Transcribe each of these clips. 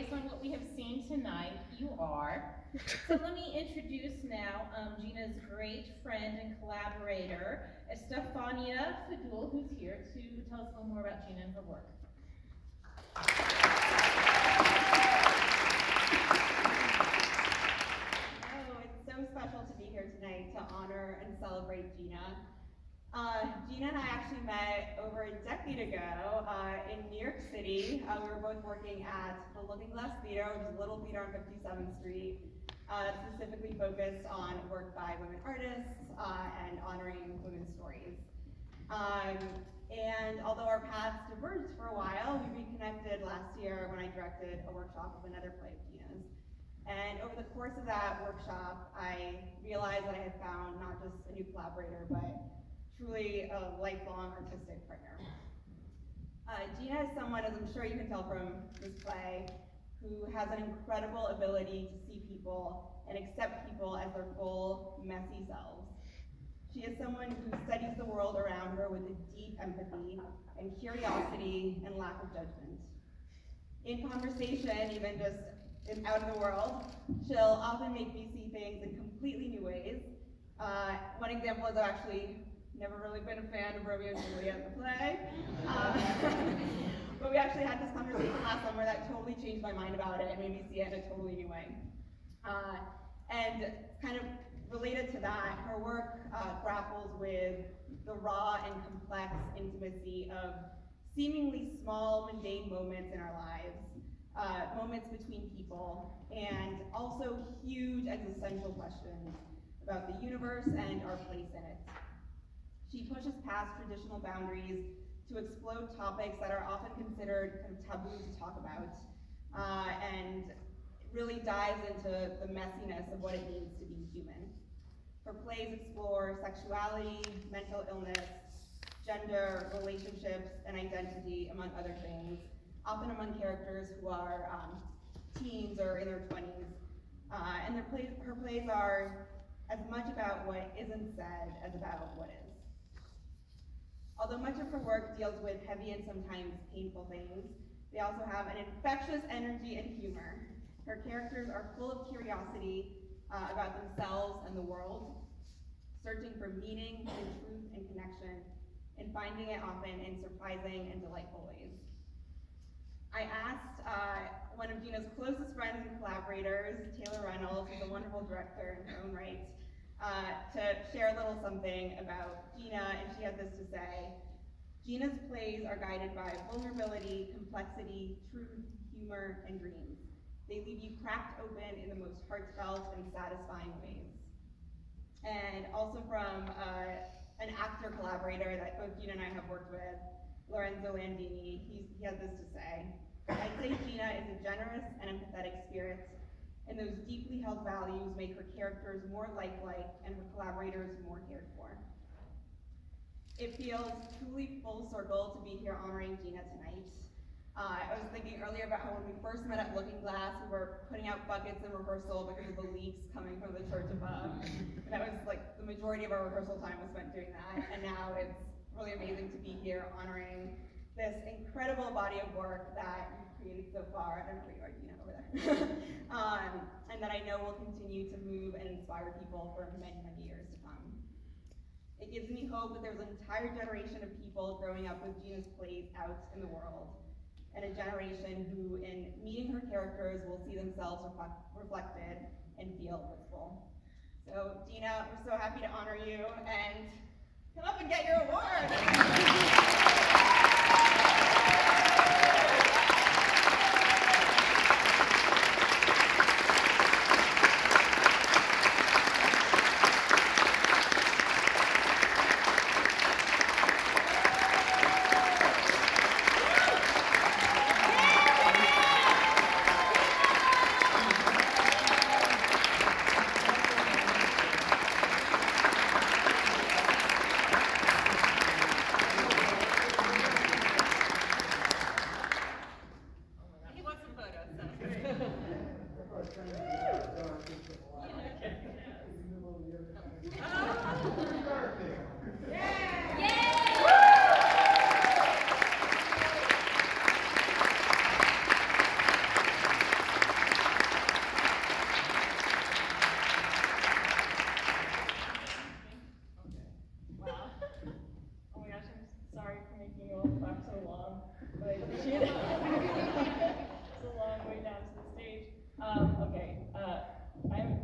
based on what we have seen tonight, you are. So let me introduce now Gina's great friend and collaborator, Femia, who's here to tell us a little more about Gina and her work. Oh, it's so special to be here tonight to honor and celebrate Gina. Gina and I actually met over a decade ago in New York City. We were both working at the Looking Glass Theater, which is a little theater on 57th Street, specifically focused on work by women artists and honoring women's stories. And although our paths diverged for a while, we reconnected last year when I directed a workshop of another play of Gina's. And over the course of that workshop, I realized that I had found not just a new collaborator, but truly a lifelong artistic partner. Gina is someone, as I'm sure you can tell from this play, who has an incredible ability to see people and accept people as their full, messy selves. She is someone who studies the world around her with a deep empathy and curiosity and lack of judgment. In conversation, even just out in the world, she'll often make me see things in completely new ways. One example is I've actually never really been a fan of Romeo and Juliet, the play. But we actually had this conversation last summer that totally changed my mind about it and made me see it in a totally new way. And kind of related to that, her work grapples with the raw and complex intimacy of seemingly small, mundane moments in our lives, moments between people, and also huge existential questions about the universe and our place in it. She pushes past traditional boundaries to explode topics that are often considered kind of taboo to talk about, and really dives into the messiness of what it means to be human. Her plays explore sexuality, mental illness, gender, relationships, and identity, among other things, often among characters who are teens or in their 20s. And her plays are as much about what isn't said as about what is. Although much of her work deals with heavy and sometimes painful things, they also have an infectious energy and humor. Her characters are full of curiosity about themselves and the world, searching for meaning and truth and connection, and finding it often in surprising and delightful ways. I asked one of Gina's closest friends and collaborators, Taylor Reynolds, who's a wonderful director in her own right, to share a little something about Gina, and she had this to say: Gina's plays are guided by vulnerability, complexity, truth, humor, and dreams. They leave you cracked open in the most heartfelt and satisfying ways. And also from an actor collaborator that both Gina and I have worked with, Lorenzo Landini, he has this to say: I'd say Gina is a generous and empathetic spirit, and those deeply held values make her characters more lifelike and her collaborators more cared for. It feels truly full circle to be here honoring Gina tonight. I was thinking earlier about how when we first met at Looking Glass, we were putting out buckets in rehearsal because of the leaks coming from the church above. And that was like the majority of our rehearsal time was spent doing that. And now it's really amazing to be here honoring this incredible body of work that you've created so far. I don't know where you are, Gina, over there. And that I know will continue to move and inspire people for many, many years to come. It gives me hope that there's an entire generation of people growing up with Gina's plays out in the world, and a generation who, in meeting her characters, will see themselves reflected and feel blissful. So, Gina, we're so happy to honor you, and come up and get your award.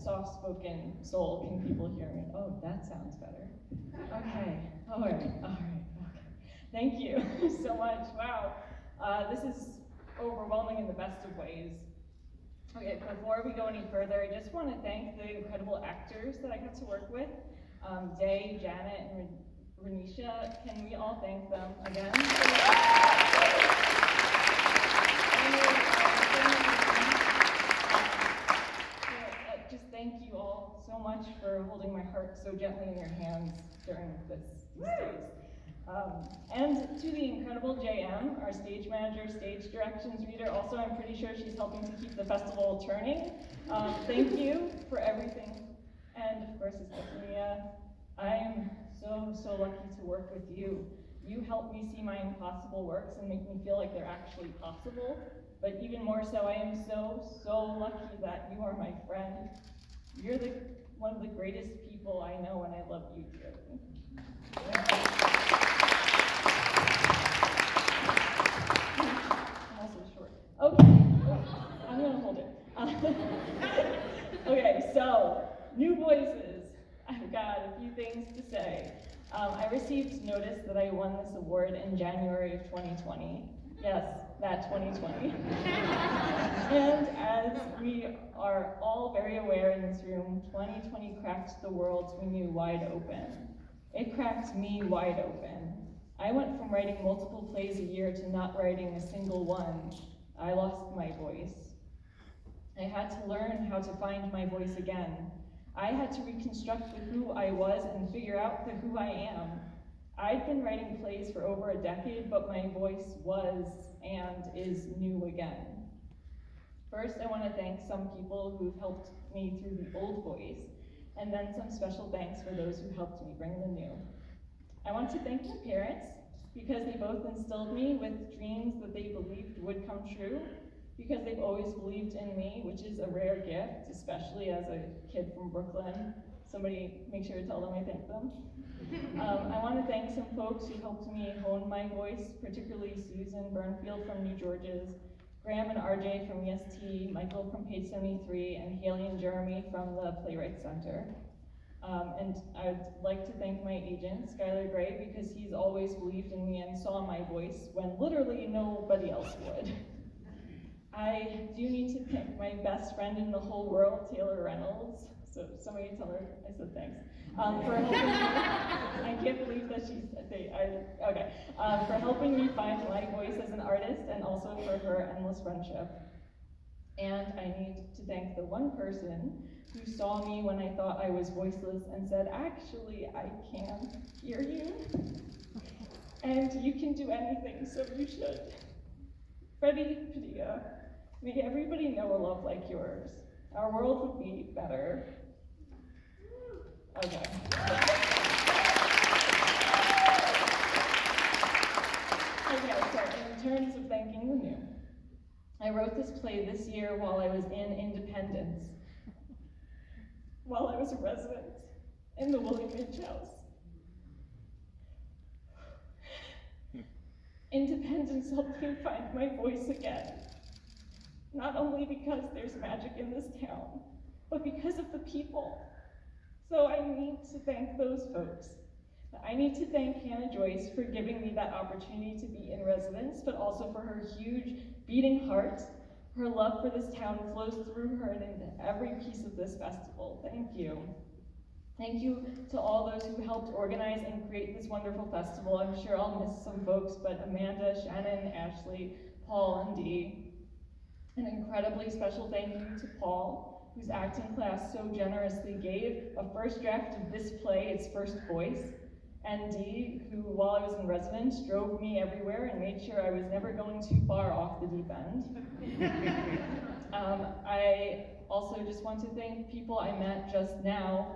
soft-spoken soul. Can people hear me? Oh, that sounds better. Okay, all right, okay. Thank you so much, wow. This is overwhelming in the best of ways. Okay, before we go any further, I just want to thank the incredible actors that I got to work with, Day, Janet, and Renisha. Can we all thank them again? Just thank you all so much for holding my heart so gently in your hands during these days. And to the incredible JM, our stage manager, stage directions reader. Also, I'm pretty sure she's helping to keep the festival turning. Thank you for everything. And of course, it's Femia. I'm so lucky to work with you. You help me see my impossible works and make me feel like they're actually possible. But even more so, I am so lucky that you are my friend. You're one of the greatest people I know, and I love you dearly. I'm also short. Okay, I'm gonna hold it. Okay, so, new voices. I've got a few things to say. I received notice that I won this award in January of 2020. Yes, that 2020. And as we are all very aware in this room, 2020 cracked the world we knew wide open. It cracked me wide open. I went from writing multiple plays a year to not writing a single one. I lost my voice. I had to learn how to find my voice again. I had to reconstruct the who I was and figure out the who I am. I'd been writing plays for over a decade, but my voice was and is new again. First, I want to thank some people who've helped me through the old voice, and then some special thanks for those who helped me bring the new. I want to thank my parents, because they both instilled me with dreams that they believed would come true, because they've always believed in me, which is a rare gift, especially as a kid from Brooklyn. Somebody make sure to tell them I thank them. I want to thank some folks who helped me hone my voice, particularly Susan Burnfield from New George's, Graham and RJ from EST, Michael from Page 73, and Haley and Jeremy from the Playwright Center. And I'd like to thank my agent, Skylar Gray, because he's always believed in me and saw my voice when literally nobody else would. I do need to thank my best friend in the whole world, Taylor Reynolds. So somebody tell her I said thanks. For helping me, I can't believe that for helping me find my voice as an artist, and also for her endless friendship. And I need to thank the one person who saw me when I thought I was voiceless and said, actually, I can hear you, and you can do anything, so you should. Freddie Padilla, may everybody know a love like yours. Our world would be better. Okay. Okay, so in terms of thanking the new, I wrote this play this year while I was in Independence, while I was a resident in the William H. House. Independence helped me find my voice again, not only because there's magic in this town, but because of the people. So I need to thank those folks. I need to thank Hannah Joyce for giving me that opportunity to be in residence, but also for her huge beating heart. Her love for this town flows through her and into every piece of this festival. Thank you. Thank you to all those who helped organize and create this wonderful festival. I'm sure I'll miss some folks, but Amanda, Shannon, Ashley, Paul, and Dee. An incredibly special thank you to Paul, whose acting class so generously gave a first draft of this play its first voice, and Dee, who, while I was in residence, drove me everywhere and made sure I was never going too far off the deep end. I also just want to thank people I met just now,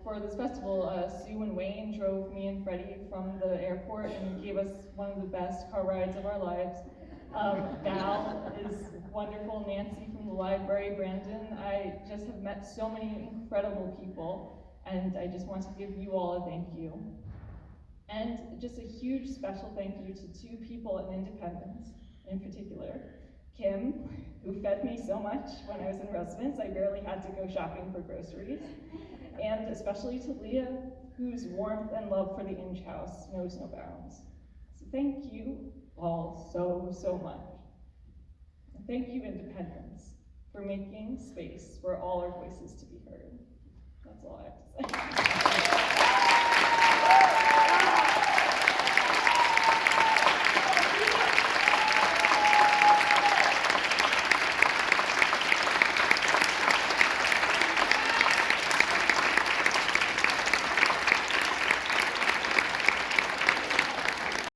for this festival. Sue and Wayne drove me and Freddie from the airport and gave us one of the best car rides of our lives. Val is wonderful, Nancy from the library, Brandon. I just have met so many incredible people, and I just want to give you all a thank you. And just a huge special thank you to two people in Independence in particular. Kim, who fed me so much when I was in residence, I barely had to go shopping for groceries. And especially to Leah, whose warmth and love for the Inge house knows no bounds. So thank you all so much. And thank you, Independence, for making space for all our voices to be heard. That's all I have to say.